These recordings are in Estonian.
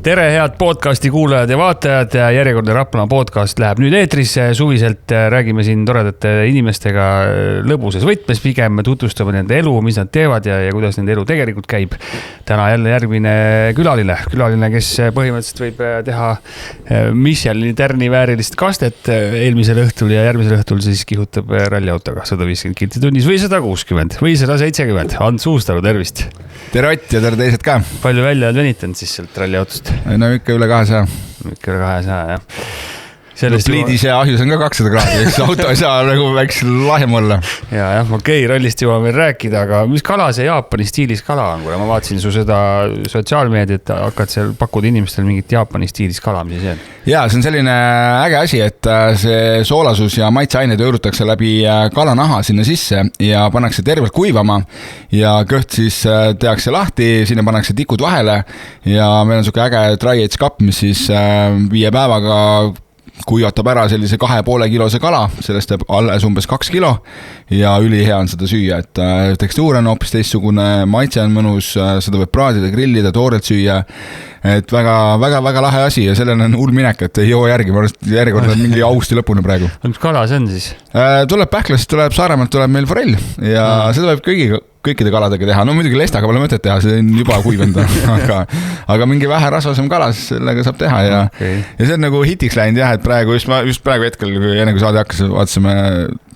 Tere, head podcasti kuulajad ja vaatajad. Järjekordne Raplamaa podcast läheb nüüd eetrisse. Suviselt räägime siin toredate inimestega lõbusas võtmes, pigem tutvustame nende elu, mis nad teevad ja kuidas nende elu tegelikult käib. Täna jälle järgmine külaline, kes põhimõtteliselt võib teha Michelini tärni väärilist kastet eelmisel õhtul ja järgmisel õhtul siis kihutab ralliautoga 150 kilti tunnis või 160 või 170. Ants Uustalu, tervist! Tere Ott ja tere teised ka! Palju välja oled venitanud siis sealt ralliautust? No ikka üle 200. Ikka üle 200, jah. Pliidis ja ahjus on ka 200 kraadi, eks auto ei saa nagu väiks lahem olla. Jah, okei, rallist jõuame veel rääkida, aga mis kala see Jaapani stiilis kala on? Kuna ma vaatasin su seda sotsiaalmeediat, hakkad seal pakkuda inimestele mingit Jaapani stiilis kala, mis see on? Jaa, see on selline äge asi, et see soolasus ja maitseaineid õõrutakse läbi kalanaha sinna sisse ja pannakse tervelt kuivama ja kõht siis tehakse lahti, sinna pannakse tikud vahele ja meil on suke äge dry aged cup, mis siis 5 päevaga kuivatab ära sellise 2,5 kilose kala, sellest teeb alles umbes 2 kilo ja ülihea on seda süüa, et tekstuur on hoopis teistsugune, maitse on mõnus, seda võib praadida, grillida, toorelt süüa, et väga lahe asi ja sellel on hull minek, et ei jõua järgi, ma arvan, et järjekord on mingi augusti lõpuni praegu. Mis kala see on siis? Tuleb Pähklasest, tuleb Saaremaalt, tuleb meil forell ja seda võib kõikide kaladega teha, no muidugi lestaga pole mõtet teha, see on juba kuivenda, aga mingi vähe rasvasem kalas, sellega saab teha ja see on nagu hitiks läinud jah, et praegu, just praegu hetkel, enne kui saade hakkas, vaatasime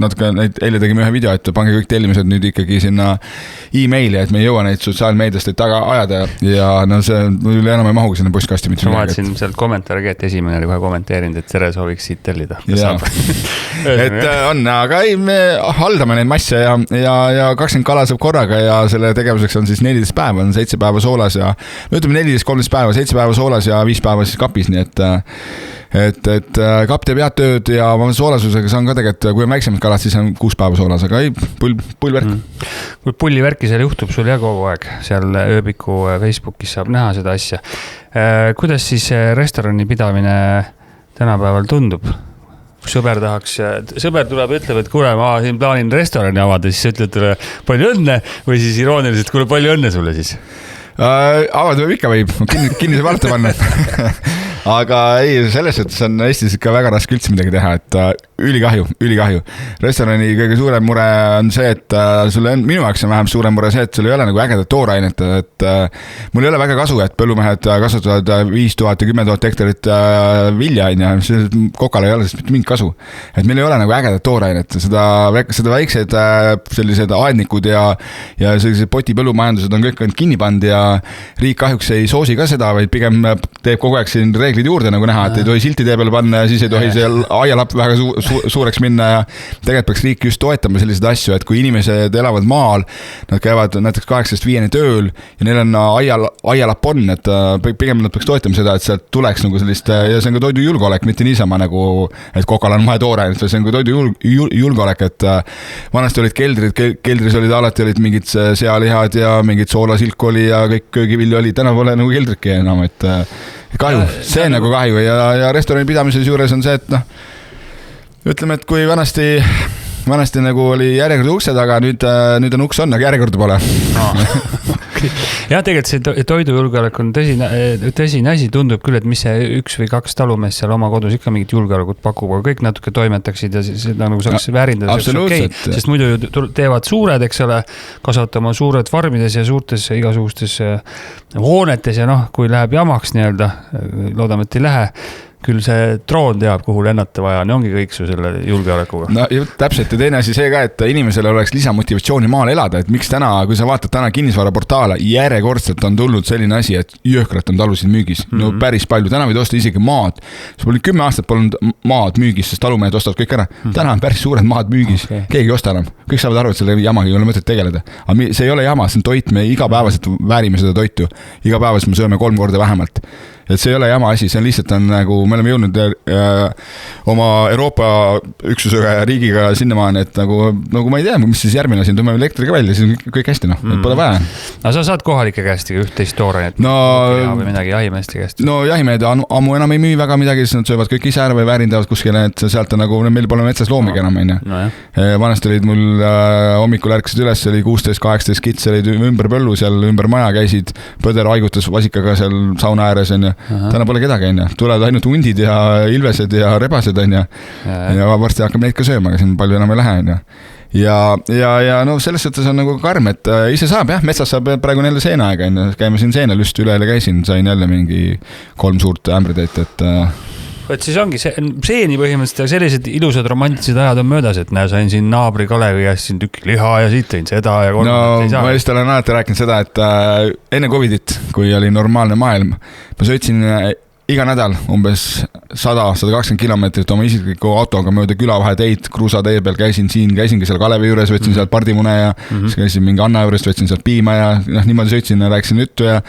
natuke, eile tegime ühe video, et pange kõik tellimised nüüd ikkagi sinna e-maili, et me ei jõua neid sotsiaalmeediast taga ajada ja no see üle enam ei mahugi sinna postkasti. Ma vaatasin sealt kommentaari, et esimene oli kohe kommenteerinud, et tere sooviks siit tellida. Et on, aga ei, me haldame neid masse ja 20 kala saab korraga ja selle tegevuseks on siis 14 päeva, on 7 päeva soolas ja no ütleme 14-13 päeva, 7 päeva soolas ja 5 päeva siis kapis, nii et kapp teeb head tööd ja soolasusega saan ka tegelikult, kui on väiksemad kalad, siis on 6 päeva soolas, aga ei, pullvärk. Kui pullivärki seal juhtub sul ja kogu aeg, seal ööbiku Facebookis saab näha seda asja. Kuidas siis restorani pidamine tänapäeval tundub? Sõber tuleb, ütleb, et kuule, ma siin plaanin restorani avada, siis ütled talle palju õnne või siis irooniliselt, kuule palju õnne sulle siis? Avada ikka võib, kinnise valta panna. Aga ei, selles suhtes on Eestis ikka väga raske üldse midagi teha, et ülikahju. Restorani kõige suurem mure on see, et minu jaoks on vähem suurem mure see, et sul ei ole nagu ägedat toorainet, et mul ei ole väga kasu, et põllumehed kasutavad 5000 ja 10 000 hektarit vilja, kokal ei ole sellest mitte mingit kasu. Et meil ei ole nagu ägedat toorainet, seda väiksed sellised aednikud ja sellised potipõllumajandused on kõik kinni pand ja riik kahjuks ei soosi ka seda, vaid pigem teeb kogu aeg siin reeglid juurde nagu näha, et ei tohi silti tee peale panna ja siis ei tohi see aialapp väga suureks minna ja tegelikult peaks riik just toetama selliseid asju, et kui inimesed elavad maal, nad käivad näiteks 8-5 tööl ja neil on aialapp on, et pigem nad peaks toetama seda, et sealt tuleks nagu sellist ja see on ka toidu julgeolek, mitte niisama nagu, et kokal on vahe toore, see on ka toidu julgeolek, et vanasti olid keldris olid mingid sealihad ja mingid soolasilk oli ja kõik köögivilju oli, täna pole nagu keldriki enam, et kahju, see on nagu kahju ja restorani pidamises juures on see, et noh, ütleme, et kui vanasti nagu oli järjekorda ukse taga, nüüd on uks on, aga järjekorda pole. Jah, tegelikult see toidujulgeolek on tõsine asi, tundub küll, et mis see 1 või 2 talumees seal oma kodus ikka mingit julgeolekut pakub, aga kõik natuke toimetaksid ja seda nagu saaks väärindada, sest muidu teevad suured, eks ole, kasvatama suured farmides ja suurtes igasugustes hoonetes ja noh, kui läheb jamaks nii-öelda, loodame, et ei lähe, küll see droon teab, kuhu lennata vaja, nii ongi kõik su selle julgeolekuga. No täpselt ja teine asi see ka, et inimesele oleks lisamotivatsiooni maal elada, et miks täna, kui sa vaatad täna kinnisvaraportaale, järjekordselt on tulnud selline asi, et jõhkrat on talusid müügis, no päris palju, täna võid osta isegi maad, see pole 10 aastat polnud maad müügis, sest talumehed ostavad kõik ära, täna on päris suured maad müügis, keegi ei osta enam, kõik saavad aru, et selle jamaga ei ole mõtet tegeleda, aga see ei ole jama, see on toit, me igapäevaselt väärime seda toitu, igapäevaselt me sööme 3 korda vähemalt. Et see ei ole jama asi, see on lihtsalt nagu, me oleme jõudnud oma Euroopa üksusega ja riigiga sinnamaani, et nagu ma ei tea, mis siis järgmine asi, tõmbame elektriga välja, siis on kõik hästi, pole vaja. Aga sa saad kohalike käest üht-teist toorainet või midagi jahimeeste käest? No jahimehed ammu enam ei müü väga midagi, siis nad söövad kõik ise ära või väärindavad kuskile, et sealt on nagu, meil pole metsas loomigi enam. Vanasti olid mul hommikul ärkasid üles, oli 16-18 kits, olid ümber põllu, seal ümber maja käisid, põder haigutas vasikaga seal sauna ääres ja täna pole kedagi, on ju. Tulevad ainult hundid ja ilvesed ja rebased, on ju. Ja varsti hakkab neid ka sööma, aga siin palju enam ei lähe, on ju. Ja no selles suhtes on nagu karm, et ise saab jah, metsas saab praegu jälle seenaaega, on ju. Käime siin seenelüst üle käisin, sain jälle mingi 3 suurt ämbritäit, et et siis ongi seeni põhimõtteliselt, sellised ilusad romantilised ajad on möödas, et näe, sain siin naabri Kalevi ja siin tükki liha ja siit tõin seda ja no ma just olen alati rääkinud seda, et enne Covidit, kui oli normaalne maailm, ma sõitsin iga nädal umbes 100-120 kilomeetrit oma isikliku autoga mööda külavaheteid, kruusatee peal käisingi seal Kalevi juures, võtsin sealt pardimune ja siis käisin mingi Anna juurest, võtsin sealt piima ja niimoodi sõitsin ja rääkisin juttu ja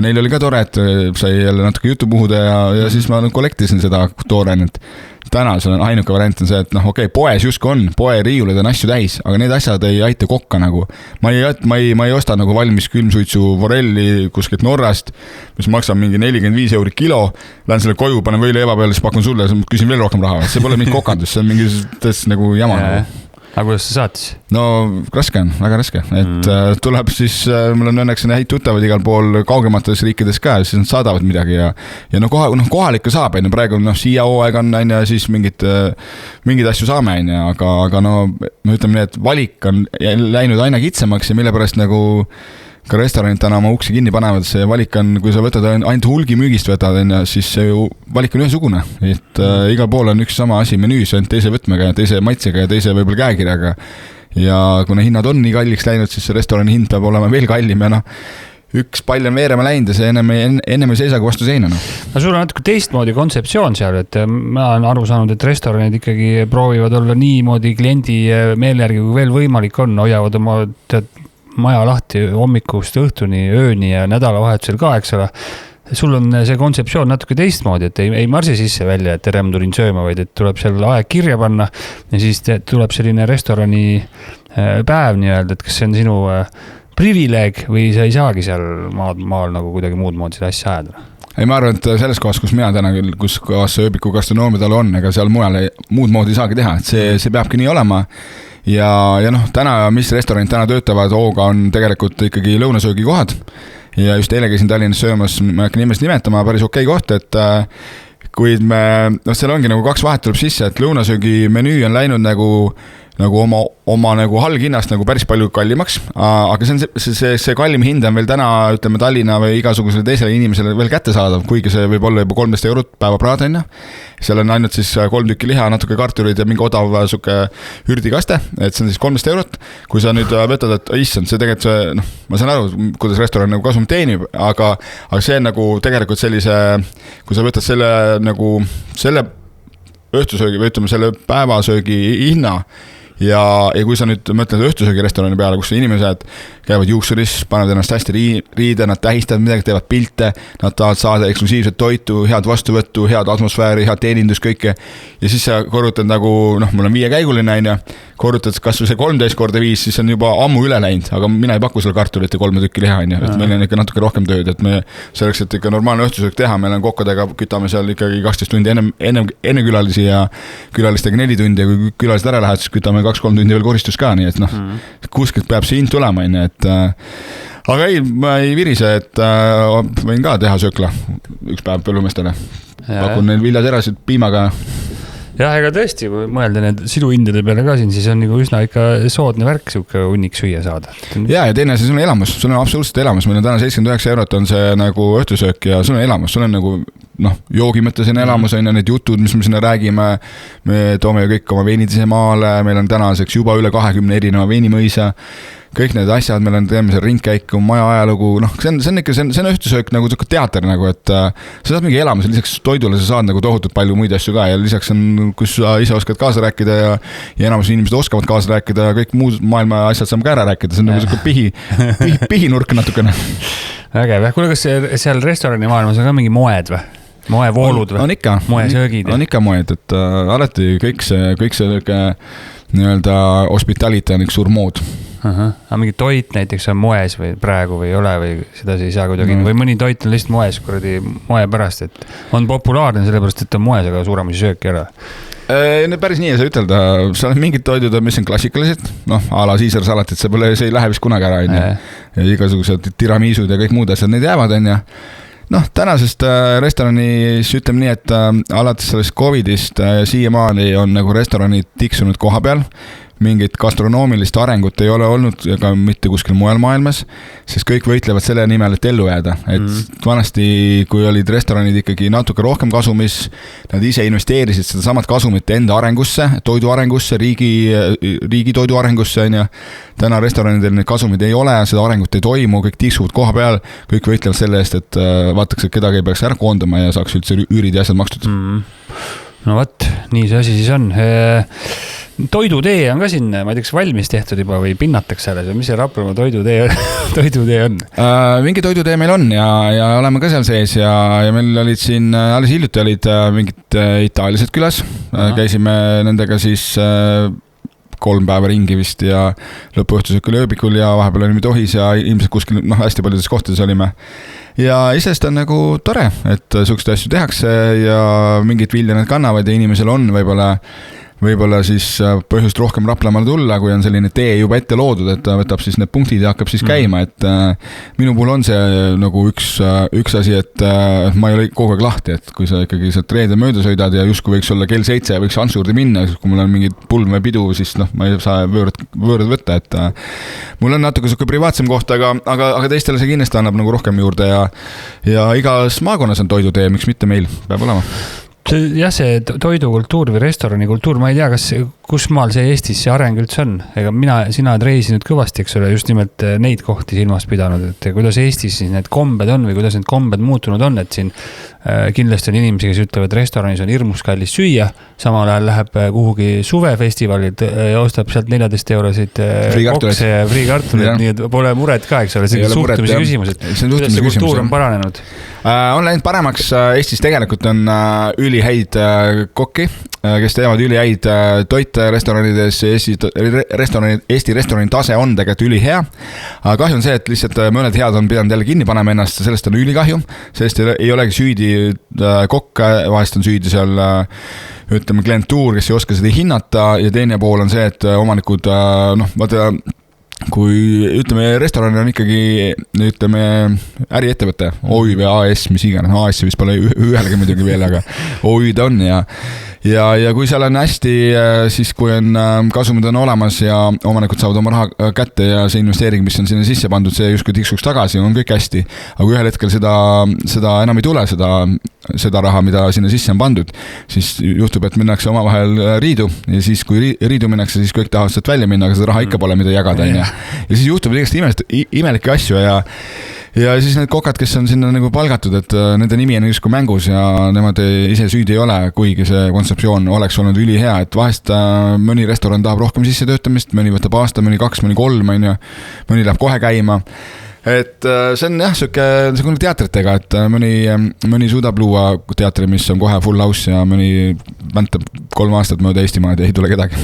neil oli ka tore, et sai jälle natuke juttu puhuda ja siis ma kollektisin seda toorenet. Täna see on ainuke variant on see, et okei, poes justkui on, poe riiulid on asju täis, aga need asjad ei aita kokka nagu. Ma ei osta nagu valmis külmsuitsu forelli kuskilt Norrast, mis maksab mingi 45 € kilo, lähen selle koju, panen võileiva peale, siis pakun sulle ja küsin veel rohkem raha. See pole mingi kokandus, see on mingi nagu jama nagu. Aga kuidas see saatis? No raske on, väga raske, et tuleb siis, mul on õnneks häid tuttavad igal pool kaugemates riikides ka, siis nad saadavad midagi ja kohalikke saab, praegu siia hooaeg on, siis mingid asju saame, aga me ütleme nii, et valik on läinud aina kitsamaks ja mille pärast nagu ka restoranid täna oma uksi kinni panevad, see valik on, kui sa võtad ainult hulgimüügist võtad, siis see valik on ühesugune, et igal pool on üks sama asi menüüs, ainult teise võtmega ja teise maitsega ja teise võib-olla käekirjaga ja kuna hinnad on nii kalliks läinud, siis see restorani hind peab olema veel kallim ja üks pall on veerema läinud ja see ennem ei seisa kui vastu seina. No sul on natuke teistmoodi kontseptsioon seal, et ma olen aru saanud, et restoranid ikkagi proovivad olla niimoodi kliendi meele järgi, kui veel võimalik on, hoiavad oma maja lahti hommikust õhtuni, ööni ja nädalavahetusel ka, eks ole. Sul on see kontseptsioon natuke teistmoodi, et ei marsi sisse välja, et tere, ma tulin sööma, vaid et tuleb seal aeg kirja panna ja siis tuleb selline restorani päev nii-öelda, et kas see on sinu privileeg või sa ei saagi seal maal nagu kuidagi muud moodi seda asja ajada? Ei, ma arvan, et selles kohas, kus mina täna küll, kus kohas see ööbiku gastronoomidal on, ega seal mujal muud moodi ei saagi teha, et see peabki nii olema. Ja täna, mis restoranid täna töötavad, hooga on tegelikult ikkagi lõunasöögi kohad ja just eile käisin Tallinnas söömas, ma hakkan nimest nimetama, päris okei koht, et kuid seal ongi nagu 2 vahet tuleb sisse, et lõunasöögi menüü on läinud nagu oma nagu halghinnast nagu päris palju kallimaks, aga see kallim hind on veel täna, ütleme Tallinna või igasugusele teisele inimesele veel kättesaadav, kuigi see võib olla juba 13 € päeva praadena. Seal on ainult siis 3 tükki liha, natuke karturid ja mingi odav suke ürdikaste, et see on siis 13 €. Kui sa nüüd võtad, et issand, see tegelikult ma saan aru, kuidas restoran nagu kasum teenib, aga see on nagu tegelikult sellise, kui sa võtad selle õhtusöögi või ütleme selle päevasöögi hinna ja kui sa nüüd mõtled õhtusöögi restorani peale, kus inimesed käivad juuksuris, panevad ennast hästi riide, nad tähistavad midagi, teevad pilte, nad tahavad saada eksklusiivset toitu, head vastuvõttu, head atmosfääri, head teenindus, kõike. Ja siis sa korrutad nagu, mul on 5-käiguline, korrutad kas või see 13x5, siis on juba ammu üle läinud, aga mina ei paku selle kartulit ja 3 tükki liha, et meil on ikka natuke rohkem tööd, et me selleks, et ikka normaalne õhtusöök teha, meil on kokkadega, kütame seal ikkagi 12 tundi enne külalisi ja külalistega 4 tundi ja kui külalised ära lähevad, siis kütame 2-3 tundi veel koristus ka, nii et kuskilt peab see hind tulema, et aga ei, ma ei virise, et võin ka teha söökla üks päev põllumeestele. Pakun neil viljaterasid piimaga. Jah, ega tõesti, kui mõelda need siduhindade peale ka siin, siis on nagu üsna ikka soodne värk siuke hunnik süüa saada. Ja teine, see sul on elamus, sul on absoluutselt elamus, meil on täna 79 € on see nagu õhtusöök ja sul on elamus, sul on nagu joogi mõttes on elamus, on need jutud, mis me sinna räägime, me toome ju kõik oma veinid ise maale, meil on tänaseks juba üle 20 erineva veinimõisa, kõik need asjad, meil on teeme seal ringkäiku, maja ajalugu, see on ikka, see on õhtusöök nagu teater, nagu, et sa saad mingi elamus, lisaks toidule sa saad nagu tohutult palju muid asju ka ja lisaks on, kus sa ise oskad kaasa rääkida ja enamus inimesed oskavad kaasa rääkida ja kõik muud maailma asjad saame ka ära rääkida, see on nagu siuke pihinurk natukene. Vägev, kuule, kas seal restorani maailmas on ka mingi moed või? Moevoolud või? On ikka, moesöögid. On ikka moed, et alati kõik see nii-öelda hospitality on üks suur mood. Aga mingi toit näiteks on moes või praegu või ei ole või seda ei saa kuidagi või mõni toit on lihtsalt moes kuradi moe pärast, et on populaarne sellepärast, et on moes, aga suuremasi sööki ära. Päris nii ei saa ütelda, seal on mingid toidud, mis on klassikalised, a la Caesar salatit, see ei lähe vist kunagi ära, ja igasugused tiramisud ja kõik muud asjad, need jäävad, noh, tänasest restoranis ütleme nii, et alates sellest Covidist siiamaani on nagu restoranid tiksunud koha peal. Mingit gastronoomilist arengut ei ole olnud ega mitte kuskil mujal maailmas, sest kõik võitlevad selle nimel, et ellu jääda. Et vanasti, kui olid restoranid ikkagi natuke rohkem kasumis, nad ise investeerisid seda samad kasumit enda arengusse, toidu arengusse, riigi toidu arengusse. Ja täna restoranidel need kasumid ei ole, seda arengut ei toimu, kõik tiksuvad koha peal, kõik võitlevad selle eest, et vaataks, et kedagi ei peaks ära koondama ja saaks üldse üürid ja asjad makstud. No võt, nii see asi siis on. Toidutee on ka siin, ma ei tea, kas valmis tehtud juba või pinnatakse alles või mis see Raplamaa toidutee on? Mingi toidutee meil on ja oleme ka seal sees ja meil olid siin, alles hiljuti olid mingid itaalised külas. Käisime nendega siis 3 päeva ringi vist ja lõpuõhtusöökul ööbikul ja vahepeal olime Tohis ja ilmselt kuskil hästi paljudes kohtades olime. Ja isest on nagu tore, et sukste asju tehakse ja mingid vilja need kannavad ja inimesel on võib-olla siis põhjust rohkem Raplamaale tulla, kui on selline tee juba ette loodud, et ta võtab siis need punktid ja hakkab siis käima, et minu puhul on see nagu üks asi, et ma ei ole kogu aeg lahti, et kui sa ikkagi sealt reede mööda sõidad ja justkui võiks olla kell 7 ja võiks Antsuurde minna, kui mul on mingi pulm või pidu, siis ma ei saa võõrad võtta, et mul on natuke suke privaatsem koht, aga teistele see kindlasti annab nagu rohkem juurde ja igas maakonnas on toidutee, miks mitte meil peab olema. Jah, see toidukultuur või restoranikultuur, ma ei tea, kus maal see Eestis see areng üldse on. Ega sina oled reisinud kõvasti, eks ole, just nimelt neid kohti silmas pidanud, et kuidas Eestis siis need kombed on või kuidas need kombed muutunud on, et siin kindlasti on inimesi, kes ütlevad, et restoranis on hirmus kallis süüa, samal ajal läheb kuhugi suvefestivalid ja ostab sealt 14 eurosid kokse ja friikartulit, nii et pole muret ka, eks ole, see on suhtumise küsimus, et kuidas see kultuur on paranenud? On läinud paremaks, Eestis tegelikult on ülihäid kokki, kes teevad ülihäid toite restoranides, Eesti restorani tase on tegelikult ülihea. Kahju on see, et lihtsalt mõned head on pidanud jälle kinni panema ennast, sellest on ülikahju, sellest ei olegi süüdi kokk, vahest on süüdi seal ütleme klientuur, kes ei oska seda hinnata ja teine pool on see, et omanikud, vaata, kui ütleme, restoran on ikkagi ütleme, äriettevõte, OÜ või AS, mis iganes, AS vist pole ühelegi muidugi veel, aga OÜ ta on ja kui seal on hästi, siis kui on kasumid on olemas ja omanikud saavad oma raha kätte ja see investeering, mis on sinna sisse pandud, see justkui tiksuks tagasi, on kõik hästi. Aga kui ühel hetkel seda enam ei tule, seda raha, mida sinna sisse on pandud, siis juhtub, et minnakse omavahel riidu ja siis kui riidu minnakse, siis kõik tahavad sealt välja minna, aga seda raha ikka pole, mida jagada. Ja siis juhtub igast imelikke asju ja siis need kokad, kes on sinna nagu palgatud, et nende nimi on justkui mängus ja nemad ise süüdi ei ole, kuigi see kontseptsioon oleks olnud ülihea, et vahest mõni restoran tahab rohkem sisse töötamist, mõni võtab aasta, mõni 2, mõni 3, mõni läheb kohe käima. Et see on jah, see teatritega, et mõni suudab luua teatri, mis on kohe full house ja mõni väntab 3 aastat mööda Eestimaad ja ei tule kedagi.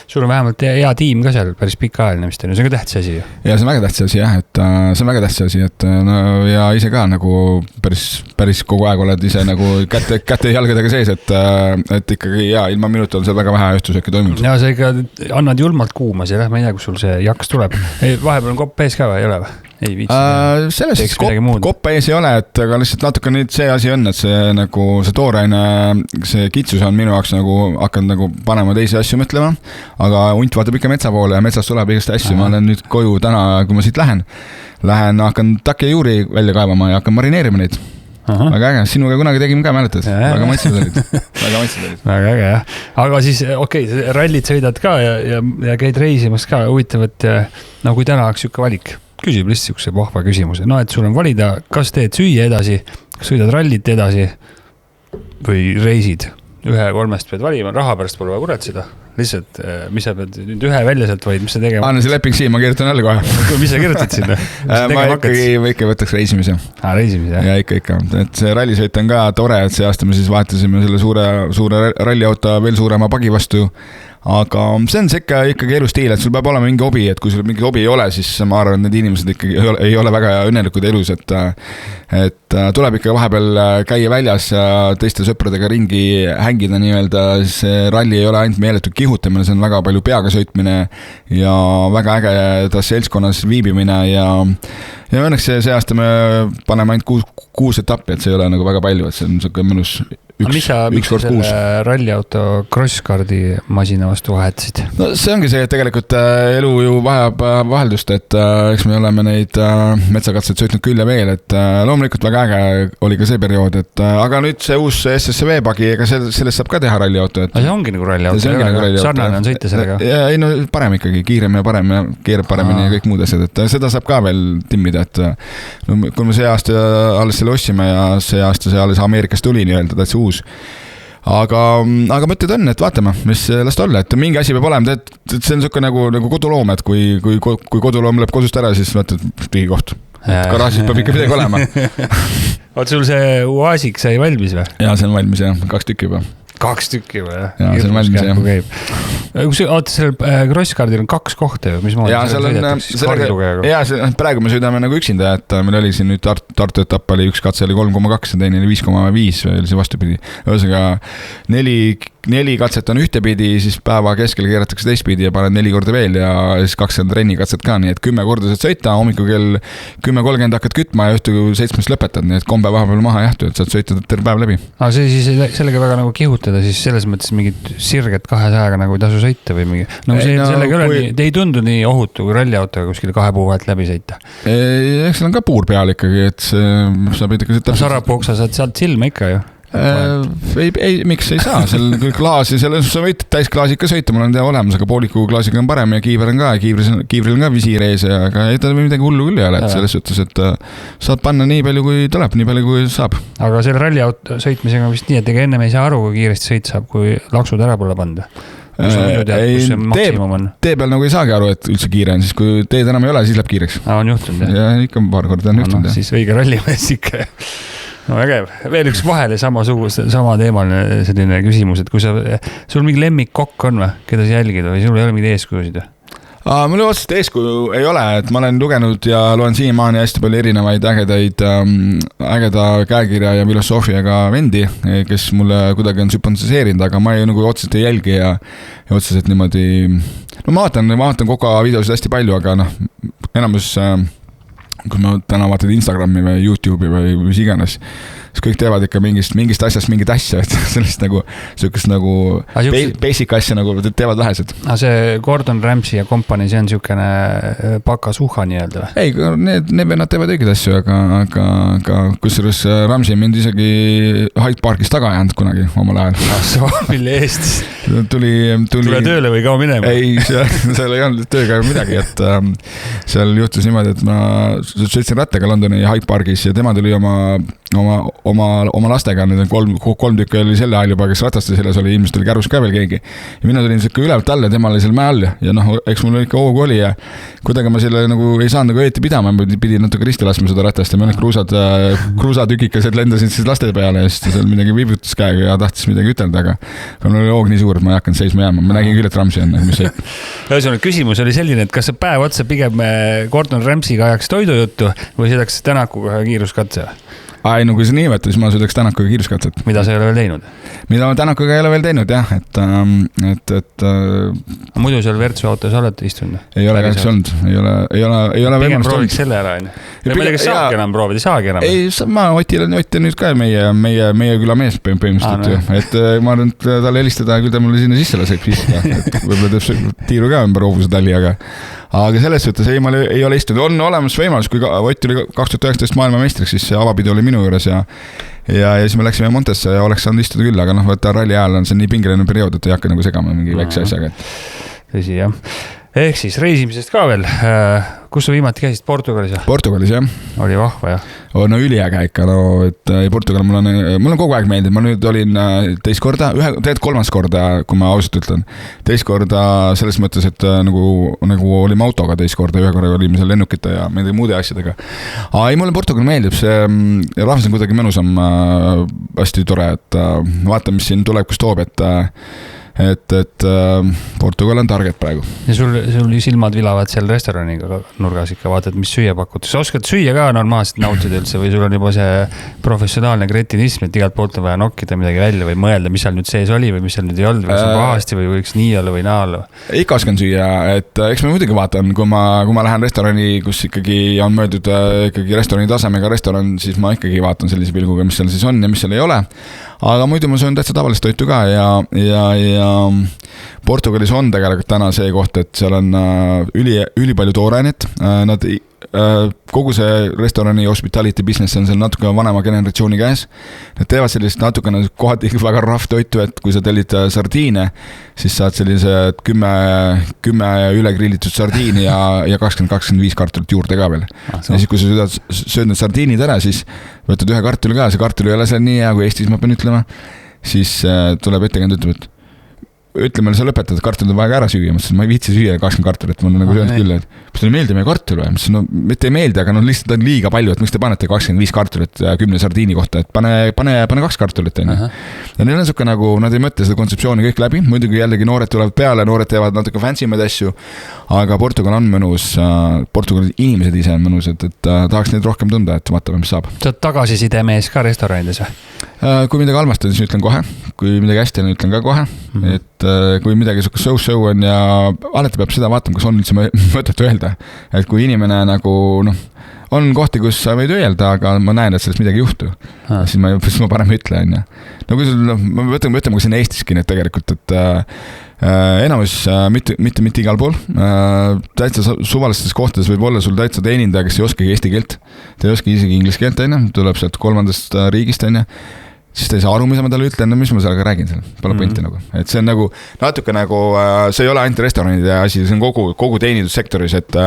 Sul on vähemalt hea tiim ka seal, päris pikaajaline vist on, see on ka tähtis asi. Ja see on väga tähtis asi jah, et see on väga tähtis asi, et ja ise ka nagu päris kogu aeg oled ise nagu käte ja jalgadega sees, et ikkagi ilma minuti on seal väga vähe õhtusööki toimunud. Ja sa ikka annad julmalt kuumas ja ma ei tea, kus sul see jaks tuleb. Vahepeal on kopp ees ka või ei ole või? Ei viitsi. Selles kopp ees ei ole, et aga lihtsalt natuke nüüd see asi on, et see nagu see tooraine, see kitsus on minu jaoks nagu hakanud nagu panema teisi asju mõtlema, aga hunt vaatab ikka metsa poole ja metsast tuleb igast asju. Ma olen nüüd koju täna, kui ma siit lähen, hakkan taki ja juuri välja kaevama ja hakkan marineerima neid. Väga äge, sinuga kunagi tegime ka, mäletad? Väga maitsed olid. Väga äge, jah. Aga siis, rallid sõidad ka ja käid reisimas ka, huvitavad, kui täna oleks siuke valik. Küsib lihtsalt siukse vahva küsimuse. Et sul on valida, kas teed süüa edasi, kas sõidad rallit edasi või reisid. 1-3 pead valima, raha pärast pole vaja kuretseda. Lihtsalt, mis sa pead nüüd ühe välja sealt vaid, mis sa tegema? Anna see leping siin, ma kirjutan jälle kohe. Mis sa kirjutad sinna? Ma ikka võtaks reisimise. Reisimise, jah? Ja ikka. Et see rallisõit on ka tore, et see aasta me siis vahetasime selle suure ralliauto veel suurema pagi vastu. aga see on see ikkagi elustiil, et sul peab olema mingi hobi, et kui sul mingi hobi ei ole, siis ma arvan, et need inimesed ikkagi ei ole väga õnnelikud elus, et tuleb ikka vahepeal käia väljas ja teiste sõpradega ringi hängida nii-öelda, see ralli ei ole ainult meeletu kihutamine, see on väga palju peaga sõitmine ja väga ägedas seltskonnas viibimine ja õnneks see aasta me paneme ainult 6 etappi, et see ei ole nagu väga palju, et see on selline mõnus üks kord kuus. Ralliauto crosskardi masina vastu vahetasid? No see ongi see, et tegelikult elu ju vajab vaheldust, et eks me oleme neid metsakatseid sõitnud küll ja veel, et loomulikult väga äge oli ka see periood, et aga nüüd see uus SSV pagi, ega sellest saab ka teha ralliauto. See ongi nagu ralliauto, sarnane on sõita sellega? Ei no parem ikkagi, kiirem ja parem ja keerab paremini ja kõik muud asjad, et seda saab ka veel timmida, et no, kui me see aasta alles selle ostsime ja see aasta see alles Ameerikast tuli nii-öelda, täitsa uus. Aga mõtted on, et vaatame, mis las ta olla, et mingi asi peab olema, et see on selline nagu koduloom, et kui koduloom läheb kodust ära, siis vaatad tühi koht. Garaažis peab ikka midagi olema. Oot, sul see Uasik sai valmis või? Jaa, see on valmis jah, 2 tükki juba. 2 tükki või? Jaa, see on valmis jah. Oota, sellel crosskardil on 2 kohta ju, mis moodi praegu me sõidame nagu üksinda, et meil oli siin nüüd Tartu etapp oli üks katse oli 3,2 ja teine oli 5,5 või oli see vastupidi. Ühesõnaga 4 katset on ühtepidi, siis päeva keskel keeratakse teistpidi ja paned 4 korda veel ja siis 20 trenni katset ka, nii et 10 korda saad sõita, hommiku kell 10.30 hakkad kütma ja õhtu 7 lõpetad, nii et kombe vahepeal maha jahtu, et saad sõita terve päev läbi. Aga see siis sellega väga nagu kihutada, siis selles mõttes mingit sirget 200-ga nagu ei tasu sõita või mingi, nagu see sellega ei ole nii, te ei tundu nii ohutu kui ralliautoga kuskil 2 puu vahelt läbi sõita. Eks seal on ka puur peal ikkagi, et sa pead ikka Sarapuksa saad sealt silma ikka ju. Ei, miks ei saa, seal küll klaasi, sa võid täisklaasi ikka sõita, mul on tea olemas, aga pooliku klaasiga on parem ja kiiver on ka, kiivril on ka visiir ees, aga ei ta midagi hullu küll ei ole, et selles suhtes, et saad panna nii palju kui tuleb, nii palju kui saab. Aga selle ralliauto sõitmisega on vist nii, et ega ennem ei saa aru, kui kiiresti sõit saab, kui laksud ära pole panda. Tee peal nagu ei saagi aru, et üldse kiire on, siis kui teed enam ei ole, siis läheb kiireks. On juhtunud jah? Ja ikka paar korda on juhtunud. Siis õige rallimees ikka. No vägev. Veel üks vahele sama teemaline selline küsimus, et kui sul mingi lemmik-kokk on või, keda sa jälgid või sul ei ole mingi eeskujusid või? Mul otseselt eeskuju ei ole, et ma olen lugenud ja loen siiamaani hästi palju erinevaid ägeda käekirja ja filosoofiaga vendi, kes mulle kuidagi on sümpatiseerinud, aga ma nagu otseselt ei jälgi ja otseselt niimoodi, no ma vaatan kogu videosid hästi palju, aga noh, enamus kui ma täna vaatad Instagrami või YouTube'i või mis iganes, siis kõik teevad ikka mingist asjast mingit asja, et sellist nagu sükest nagu basic asja nagu teevad vähesed. See Gordon Ramsay ja company, see on sükene pakasuha nii-öelda või? Ei, need teevad õiged asju, aga kusjuures Ramsay mind isegi Hyde Parkis taga jäänud kunagi omal ajal. Mille eest? Tule tööle või kao minema? Ei, seal ei olnud tööga midagi, et seal juhtus niimoodi, et ma sõitsin rattaga Londoni Hyde Parkis ja tema tuli oma lastega, nüüd on 3 tükki oli selle ajal juba, kes ratastas selles oli, ilmselt oli kärus ka veel keegi. Ja mina tulin siuke ülevalt alla, tema oli seal mäe all ja noh, eks mul ikka hoogu oli ja kuidagi ma selle nagu ei saanud nagu õieti pidama, pidi natuke risti laskma seda ratast ja mõned kruusatükikesed lendasid siis laste peale ja siis seal midagi viibutas käega ja tahtis midagi ütelda, aga mul oli hoog nii suur, et ma ei hakanud seisma jääma, ma nägin küll, et Ramsay on, mis see. Ühesõnaga, küsimus oli selline, et kas see päev otsa pigem Gordon Ramsay'ga ajaks toidujuttu või sõidaks Tänakuga kiiruskatse? Ai, no kui see nii võtta, siis ma sõidaks Tänakuga kiiruskatset. Mida sa ei ole veel teinud? Mida ma Tänakuga ei ole veel teinud, jah, et muidu seal Virtsu autos olete istunud? Ei ole kahjuks olnud, ei ole pigem prooviks selle ära, on? Või ma ei tea, kas saabki enam proovida, saagi enam? Ei, ma Ott on nüüd ka meie küla mees põhimõtteliselt ju, et ma arvan, et talle helistada, küll ta mulle sinna sisse laseb pista, et võib-olla teeb tiiru ka ümber hoovuse talli, aga selles suhtes ei, ma ei ole istunud, on olemas võimalus, kui Ott oli 2019 maailmameistriks, siis see avapidi oli minu juures ja siis me läksime Montesse ja oleks saanud istuda küll, aga noh, võtta ralli ajal on see nii pingeline periood, et ei hakka nagu segama mingi väikse asjaga. Tõsi, jah. Ehk siis reisimisest ka veel. Kus sa viimati käisid? Portugalis? Portugalis, jah. Oli vahva, jah? No üliäge ikka, no, et Portugal mul on kogu aeg meeldinud, ma nüüd olin teist korda, tegelikult 3. korda, kui ma ausalt ütlen, teist korda selles mõttes, et nagu olime autoga teist korda, ühe korra olime seal lennukite ja midagi muude asjadega. Ei, mulle Portugal meeldib, see rahvas on kuidagi mõnusam, hästi tore, et vaata, mis siin tuleb, kus toob, et et Portugal on target praegu. Ja sul silmad vilavad seal restoraniga nurgas ikka, vaatad, mis süüa pakkud. Sa oskad süüa ka normaalselt nautida üldse või sul on juba see professionaalne kretinism, et igalt poolt on vaja nokkida midagi välja või mõelda, mis seal nüüd sees oli või mis seal nüüd ei olnud või see pahasti või võiks nii olla või naa olla? Ikka oskan süüa, et eks ma muidugi vaatan, kui ma lähen restorani, kus ikkagi on möödud ikkagi restorani tasemega restoran, siis ma ikkagi vaatan sellise pilguga, mis seal siis on ja mis seal ei ole. Aga muidu ma söön täitsa tavalist toitu ka ja Portugalis on tegelikult täna see koht, et seal on üli palju toorainet. Nad kogu see restorani hospitality business on seal natuke vanema generatsiooni käes. Nad teevad sellist natukene kohati väga rough toitu, et kui sa tellid sardiine, siis saad sellise 10 üle grillitud sardiini ja 20-25 kartulit juurde ka veel. Ja siis kui sa sööd need sardiinid ära, siis võtad ühe kartuli ka, see kartul ei ole seal nii hea kui Eestis, ma pean ütlema. Siis tuleb ettekand, ütleb, et ütleme, sa lõpetad, kartulid on vaja ära süüa, ma ei viitsi süüa 20 kartulit, mul on nagu söönud küll, et mis teile meeldib meie kartul või? No mitte ei meeldi, aga lihtsalt on liiga palju, et miks te panete 25 kartulit 10 sardiini kohta, et pane 2 kartulit. Ja neil on suke nagu, nad ei mõtle seda kontseptsiooni kõik läbi, muidugi jällegi noored tulevad peale, noored teevad natuke fancymaid asju, aga Portugal on mõnus, Portugali inimesed ise on mõnus, et tahaks neid rohkem tunda, et vaatame, mis saab. Sa oled tagasiside mees ka restoranides või? Kui midagi halvasti on, siis ütlen kohe, kui midagi hästi on, ütlen ka kohe, et kui midagi show on ja alati peab seda vaatama, kas on üldse mõtet öelda, et kui inimene nagu on kohti, kus sa võid öelda, aga ma näen, et sellest midagi juhtu, siis ma parem ütle, on. No kui sul, ma võtame ka siin Eestiski need tegelikult, et enamus, mitte igal pool, täitsa suvalistes kohtades võib olla sul täitsa teenindaja, kes ei oskagi eesti keelt, ta ei oska isegi inglise keelt, tuleb sealt 3. riigist, siis ta ei saa aru, mis ma talle ütlen, mis ma sellega räägin seal, pole pointi nagu. Et see on nagu natuke nagu, see ei ole ainult restoranide asi, see on kogu teenindussektoris, et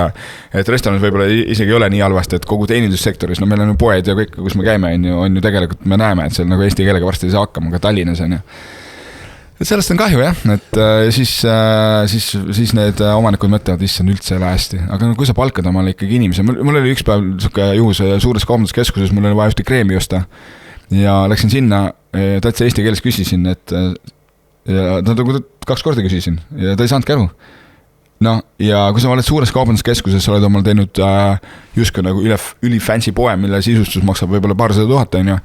restoranis võib-olla isegi ei ole nii halvasti, et kogu teenindussektoris, no meil on ju poed ja kõik, kus me käime, on ju tegelikult, me näeme, et seal nagu eesti keelega varsti ei saa hakkama, ka Tallinnas on ju. Et sellest on kahju jah, et siis need omanikud mõtlevad, issand üldse ei ole hästi, aga kui sa palkad omale ikkagi inimese, mul oli üks päev juhus suures kaubanduskeskuses, mul oli vaja ühte kreemi osta ja läksin sinna, täitsa eesti keeles küsisin, et ja 2 korda küsisin ja ta ei saanudki aru. No ja kui sa oled suures kaubanduskeskuses, sa oled omal teinud justkui nagu üli fancy poe, mille sisustus maksab võib-olla 200 000 on ju,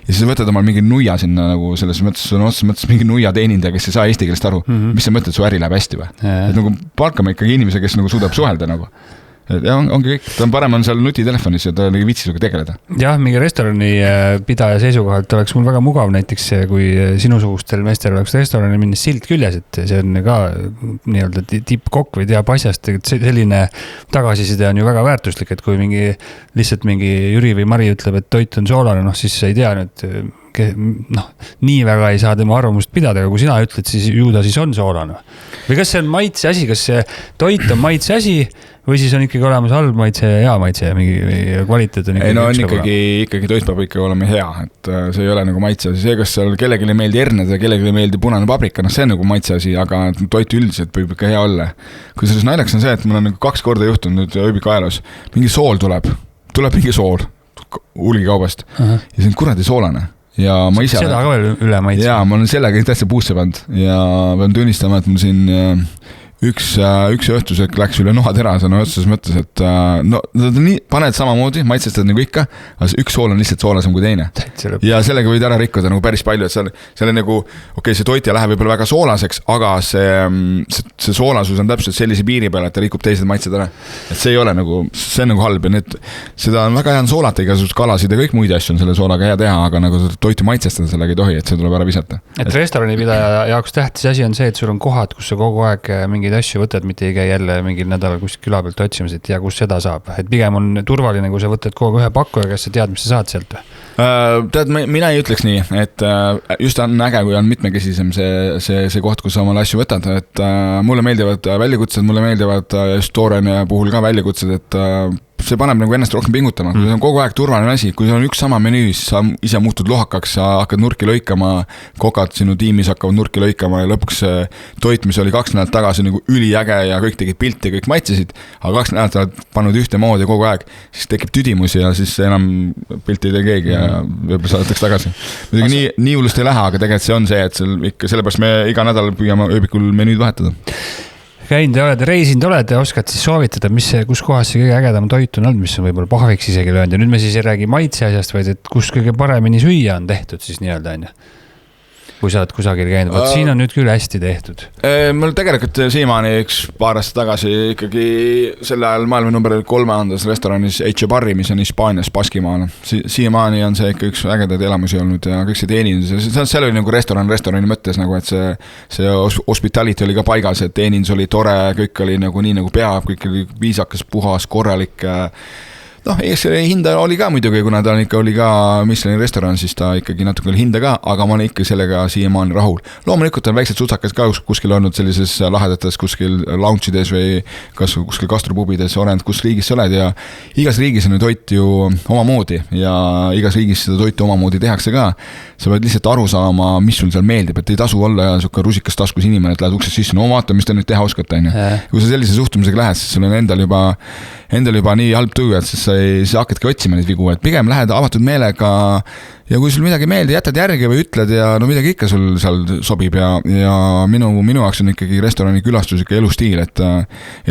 ja siis võtad omal mingi nuia sinna nagu selles mõttes, on otseses mõttes mingi nuia teenindaja, kes ei saa eesti keelest aru, mis sa mõtled, su äri läheb hästi või? Et nagu palkame ikkagi inimese, kes nagu suudab suhelda nagu. Ja ongi kõik, ta on parem on seal nutitelefonis ja ta on viitsi suga tegeleda. Jah, mingi restorani pidaja seisukohalt oleks mul väga mugav näiteks, kui sinusugustel meestel oleks restorani minnes silt küljes, et see on ka nii-öelda tippkokk või teab asjast, et selline tagasiside on ju väga väärtuslik, et kui lihtsalt mingi Jüri või Mari ütleb, et toit on soolane, siis sa ei tea nüüd, nii väga ei saa tema arvamust pidada, aga kui sina ütled, siis ju ta siis on soolane. Või kas see on maitse asi, kas see toit on maitse asi või siis on ikkagi olemas halb maitse ja hea maitse ja mingi kvaliteet on ikkagi... Ei, ikkagi toit peab ikkagi olema hea, et see ei ole nagu maitse asi. See, kas seal kellelegi ei meeldi herned ja kellelegi ei meeldi punane paprika, see on nagu maitse asi, aga toit üldiselt võib ikka hea olla. Kui selles naljaks on see, et mul on nagu 2 korda juhtunud ööbiku ajaloos, mingi sool tuleb mingi sool hulgikaubast ja see on kuradi soolane. Ja ma ise seda ka veel üle maitse. Jaa, ma olen sellega täitsa puusse pannud ja pean tunnistama, et mul siin üks õhtusek läks üle nohatera, sõna otseses mõttes, et paned samamoodi, maitsestad nagu ikka, aga üks sool on lihtsalt soolasem kui teine. Ja sellega võid ära rikkuda nagu päris palju, et seal on nagu, see toitja läheb võib-olla väga soolaseks, aga see soolasus on täpselt sellise piiri peal, et ta rikub teised maitsed ära. Et see ei ole nagu, see on nagu halb ja seda on väga hea soolata igasugust kalasid ja kõik muid asju on selle soolaga hea teha, aga nagu toitu maitsestada sellega ei tohi, et see tuleb ära visata. Et restoranipidaja jaoks tähtis asi on see, et sul on kohad, kus sa kogu aeg mingi asju võtad, mitte ei käi jälle mingil nädalal kuskil küla pealt otsimas, et kus seda saab. Et pigem on turvaline, kui sa võtad kogu ühe pakkuja, kes sa tead, mis sa saad sealt. Tead, mina ei ütleks nii, et just on äge, kui on mitmekesisem see koht, kus sa omale asju võtad, et mulle meeldivad väljakutsed, mulle meeldivad just tooraine puhul ka väljakutsed, et see paneb nagu ennast rohkem pingutama, kui see on kogu aeg turvaline asi, kui see on üks sama menüü, siis sa ise muutud lohakaks, sa hakkad nurki lõikama, kokad sinu tiimis hakkavad nurki lõikama ja lõpuks toit, mis oli 2 nädalat tagasi nagu üliäge ja kõik tegid pilti ja kõik maitsesid, aga 2 nädalat oled pannud ühte moodi kogu aeg, siis tekib tüdimus ja siis enam pilti ei tee keegi ja võib-olla saadetakse tagasi. Muidugi nii hullust ei lähe, aga tegelikult see on see, et seal ikka sellepärast me iga nädal püüame ööbikul menüüd vahetada. Käinud ja reisinud oled ja oskad siis soovitada, kus kohas see kõige ägedam toit on olnud, mis on võib-olla pahviks isegi löönud ja nüüd me siis ei räägi maitse asjast, vaid et kus kõige paremini süüa on tehtud siis nii-öelda on ju. Kui sa oled kusagil käinud, võt siin on nüüd küll hästi tehtud. Mul tegelikult siiamaani üks paar aastat tagasi ikkagi selle ajal maailma number 3 restoranis Echebarri, mis on Hispaanias Baskimaal. Siiamaani on see ikka üks ägedaid elamusi olnud ja kõik see teenindus. Seal oli nagu restorani mõttes, nagu, et see hospitality oli ka paigas, et teenindus oli tore, kõik oli nagu nii nagu peab, kõik oli viisakas, puhas, korralik. Noh, hinda oli ka muidugi, kuna ta oli ka Michelini restoran, siis ta ikkagi natuke oli hinda ka, aga ma olen ikka sellega siiamaani rahul. Loomulikult on väiksed sutsakas ka kuskil olnud sellises lahedates kuskil lounge'ides või kas kuskil gastropubides, olened kus riigis sa oled ja igas riigis on toit ju omamoodi ja igas riigis seda toitu omamoodi tehakse ka. Sa pead lihtsalt aru saama, mis sul seal meeldib, et ei tasu olla selline rusikas taskus inimene, et lähed uksest sisse, no vaata, mis te nüüd teha oskate. Kui sa sellise suhtumisega lähed, siis sul on endal juba nii halb tuju, et siis sa hakkadki otsima neid vigu, et pigem lähed avatud meelega ja kui sul midagi meeldi, jätad järgi või ütled ja no midagi ikka sul seal sobib ja minu jaoks on ikkagi restorani külastus ikka elustiil, et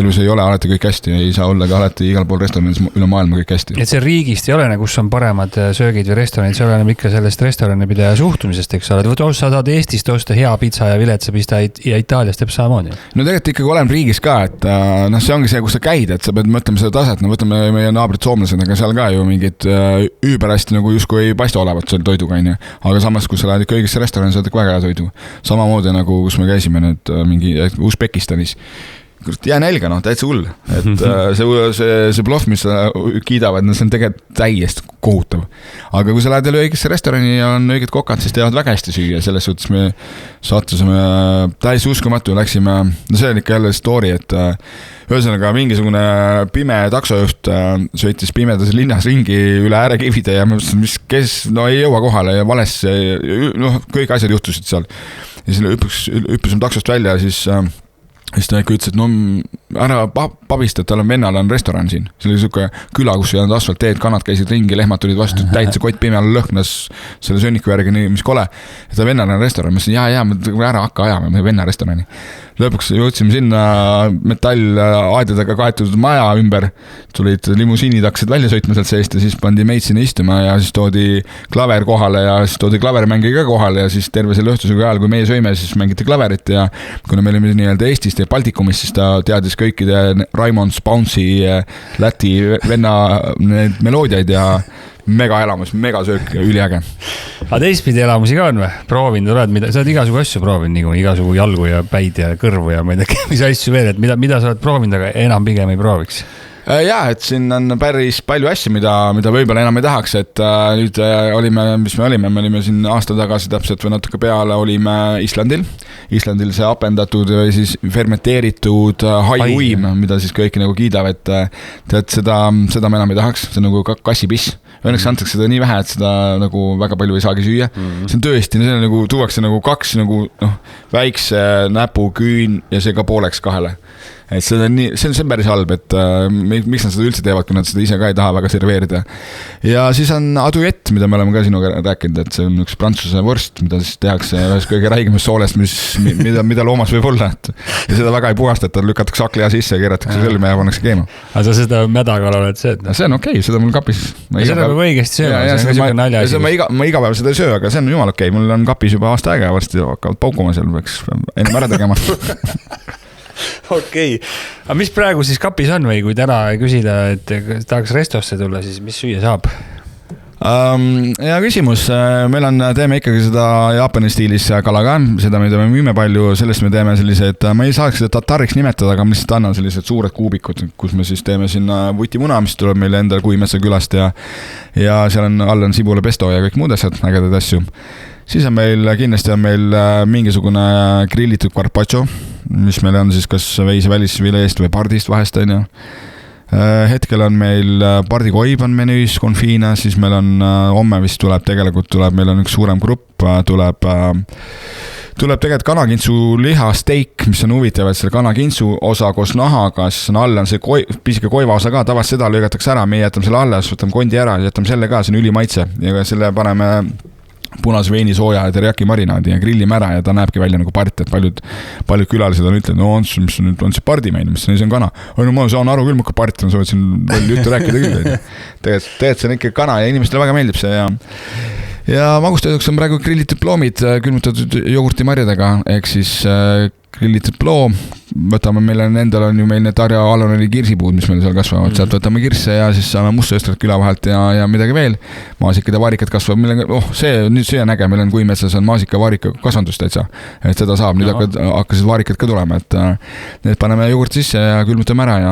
elus ei ole alati kõik hästi, ei saa olla ka alati igal pool restoranis üle maailma kõik hästi. Et see riigist ei ole, kus on paremad söögid või restoranid, see oleneb ikka sellest restoranipidaja suhtumisest, eks ole, et sa saad Eestist osta hea pitsa ja viletsa pista ja Itaalias teeb samamoodi. No tegelikult ikkagi oleneb riigis ka, et see ongi see, kus sa käid, et sa pead mõtlema seda taset, no võtame meie naabrid soomlased, aga seal ka ju mingid üüberhästi nagu justkui ei paista olevat seal toiduga, aga samas, kui sa lähed ikka õigesse restorani, saad ikka väga hea toidu. Samamoodi nagu, kus me käisime nüüd mingi Usbekistanis. Jää nälga, täitsa hull. Et see bluff, mis sa kiidavad, see on tegelikult täiesti kohutav. Aga kui sa lähed õigesse restorani ja on õiged kokad, siis teevad väga hästi süüa. Selles suhtes me sattusime täiesti uskumatu, läksime, see on ikka jälle story, et ühesõnaga mingisugune pime taksojuht sõitis pimedas linnas ringi üle äärekivide ja kes ei jõua kohale ja vales, kõik asjad juhtusid seal. Ja siis hüppasime taksost välja ja siis ta ikka ütles, et no ära pabista, et tal on vennal on restoran siin. See oli selline küla, kus ei olnud asfalteed, kannad käisid ringi, lehmad tulid vastu, täitsa kott pimel lõhnas selle sönniku järgi, mis kole. Ja ta vennal on restoran, ma ütlesin, ära hakka ajama, me venna restorani. Lõpuks jõudsime sinna metalllaadidega kaetud maja ümber, tulid limusiinid hakkasid välja sõitma sealt seest ja siis pandi meid sinna istuma ja siis toodi klaver kohale ja siis toodi klavermängi ka kohale ja siis terve selle õhtusega ajal, kui meie sõime, siis mängiti klaverit ja kuna me olime nii-öelda Eestist ja Baltikumis, siis ta teadis kõikide Raimond Spounsi Läti venna need meloodiaid ja mega elamus, mega söök, üliäge. Aga teistpidi elamusi ka on või? Proovinud oled, sa oled igasugu asju proovinud, igasugu jalgu ja päid ja kõrvu ja ma ei tea, mis asju veel, et mida sa oled proovinud, aga enam pigem ei prooviks? Jaa, et siin on päris palju asju, mida võib-olla enam ei tahaks, et nüüd me olime siin aasta tagasi täpselt või natuke peale, olime Islandil see apendatud või siis fermenteeritud haiuim, mida siis kõik nagu kiidab, et tead, seda me enam ei tahaks, see on nagu kassipiss. Õnneks antakse seda nii vähe, et seda nagu väga palju ei saagi süüa. See on tõesti, see on nagu, tuuakse nagu 2 nagu, väikse näpu küün ja see ka pooleks 2. Et see on päris halb, et miks nad seda üldse teevad, kui nad seda ise ka ei taha väga serveerida. Ja siis on adujett, mida me oleme ka sinuga rääkinud, et see on üks prantsuse vorst, mida siis tehakse ühes kõige räigemast soolest, mida loomas võib olla. Ja seda väga ei puhastata, lükatakse haklea sisse ja keeratakse sõlme ja pannakse keema. Aga sa seda mädakala oled sööd? See on okei, seda mul kapis. Seda peab õigesti sööma. Ma iga päev seda ei söö, aga see on jumal okei. Mul on kapis juba aasta aega ja varsti hakkavad paukuma seal, peaks ennem ära tegema. Okei, aga mis praegu siis kapis on või kui täna küsida, et tahaks restosse tulla, siis mis süüa saab? Hea küsimus, teeme ikkagi seda Jaapani stiilis kalaga, seda me müüme palju, sellest me teeme sellised, ma ei saaks seda tatariks nimetada, aga ma lihtsalt annan sellised suured kuubikud, kus me siis teeme sinna vutimuna, mis tuleb meile endal Kuimetsa külast ja seal all on sibula pesto ja kõik muud asjad, ägedad asju. Siis on kindlasti mingisugune grillitud carpaccio, mis meil on siis kas veise välisvileest või pardist vahest, on ju. hetkel on meil pardikoib on menüüs Confina, siis meil on homme vist tuleb, meil on üks suurem grupp, tuleb tegelikult kanakintsu lihasteik, mis on huvitav, et selle kanakintsu osa koos nahaga, siis on all on see pisike koiva osa ka, tavaliselt seda lõigatakse ära, meie jätame selle alla, siis võtame kondi ära, jätame selle ka, see on ülimaitse ja selle paneme punase veini sooja ja teriyaki marinaadi ja grillime ära ja ta näebki välja nagu part, et paljud külalised on ütlenud, no on see pardimein, mis see on kana. No ma saan aru küll, ma ka part, ma soovisin palju juttu rääkida küll. Tegelikult see on ikka kana ja inimestele väga meeldib see ja magustuseks on praegu grillitud ploomid külmutatud jogurtimarjadega, ehk siis grillitud ploom, võtame, meil on need Tarja Aloneli kirsipuud, mis meil seal kasvavad, sealt võtame kirsse ja siis saame mustõestrat küla vahelt ja midagi veel. Maasikad ja vaarikad kasvavad, see on äge, meil on Kuimetsas on maasika vaarika kasvandus täitsa, et seda saab, nüüd hakkasid vaarikad ka tulema, et need paneme jogurt sisse ja külmutame ära ja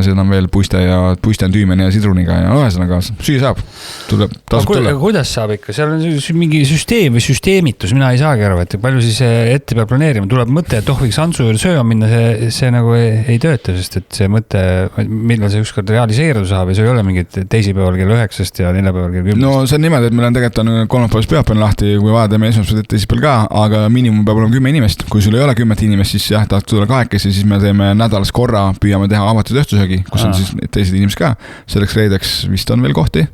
seda on veel puiste on tüümeni ja sidruniga ja ühesõnaga süüa saab, tasub tulla. Kuidas saab ikka, seal on mingi süsteem või süsteemitus, mina ei saagi aru, et palju siis ette peab planeerima, tuleb mõte, et võiks Antsu juurde sööma minna, see nagu ei tööta, sest et see mõte, millal see ükskord realiseeruda saab ja see ei ole mingid teisipäeval kell 9 ja neljapäeval kell 10. No see on niimoodi, et meil on tegelikult kolmapäevas pühapäeval lahti, kui vaja teeme esmaspäeval teisipäeval ka, aga miinimum peab olema 10 inimest. Kui sul ei ole 10 inimest, siis jah, tahad tulla 2, siis me teeme nädalas korra, püüame teha avatud õhtusöögi, kus on siis teised inimesed ka. Selleks reedeks vist on veel kohti.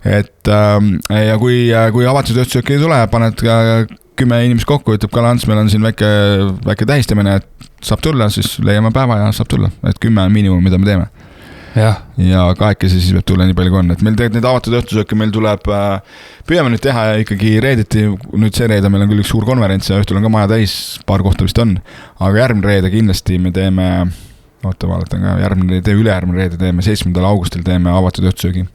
Ja kui avatud õhtusööki ei tule, paned 10 inimest kokku, ütleb Kalants, meil on siin väike tähistamine, et saab tulla, siis leiame päeva ja saab tulla, et 10 on miinimum, mida me teeme. Ja 8 siis peab tulla nii palju kui on, et meil tegelikult need avatud õhtusööki meil tuleb, püüame nüüd teha ikkagi reedeti, nüüd see reede meil on küll üks suur konverents ja õhtul on ka maja täis, paar kohta vist on, aga järgmine reede kindlasti me teeme, vaatan ka, ülejärgmine reede teeme 7. augustil teeme avatud õhtusöögi.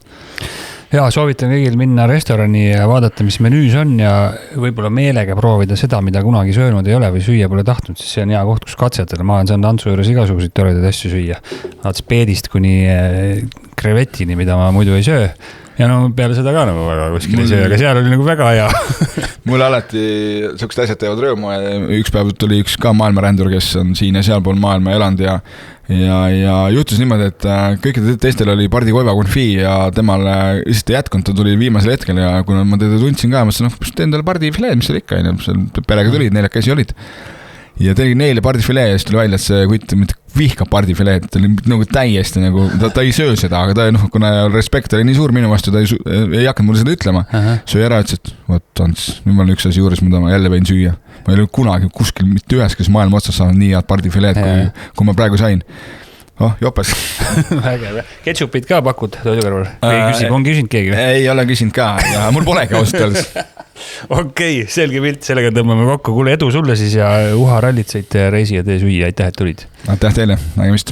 Ja soovitan kõigil minna restorani ja vaadata, mis menüüs on ja võib-olla meelega proovida seda, mida kunagi söönud ei ole või süüa pole tahtnud, siis see on hea koht, kus katsetada. Ma olen saanud Antsu juures igasuguseid toredaid asju süüa. Alates peedist kuni krevetini, mida ma muidu ei söö. Ja no peale seda ka nagu väga kuskil ei söö, aga seal oli nagu väga hea. Mulle alati sellised asjad teevad rõõmu ja üks päev tuli üks ka maailmarändur, kes on siin ja sealpool maailma elanud ja juhtus niimoodi, et kõikidel teistel oli pardikoiva konfii ja temal lihtsalt ei jätkunud, ta tuli viimasel hetkel ja kuna ma teda tundsin ka, ma mõtlesin, kus teen talle pardifileed, mis seal ikka, perega tulid, 4 käsi olid. Ja tegin neile pardifilee ja siis tuli välja, et see kutt vihkab pardifileed, ta oli nagu täiesti nagu, ta ei söö seda, aga ta kuna respekt oli nii suur minu vastu, ta ei hakanud mulle seda ütlema. Söö ära, ütles, et võt Ants, nüüd ma olen üks asi juures, mida ma jälle võin süüa. Ma ei ole kunagi kuskil mitte ühes, kes maailma otsas saanud nii head pardifileed, kui ma praegu sain. Jopes. Vägev. Ketšupid ka pakud toidu kõrval? On küsinud keegi? Ei ole küsinud ka ja mul polegi ausalt öeldes. Okei, selge pilt, sellega tõmbame kokku. Kuule, edu sulle siis ja uha rallitseid reisi ja tee süüa. Aitäh, et tulid. Aitäh teile, nägemist.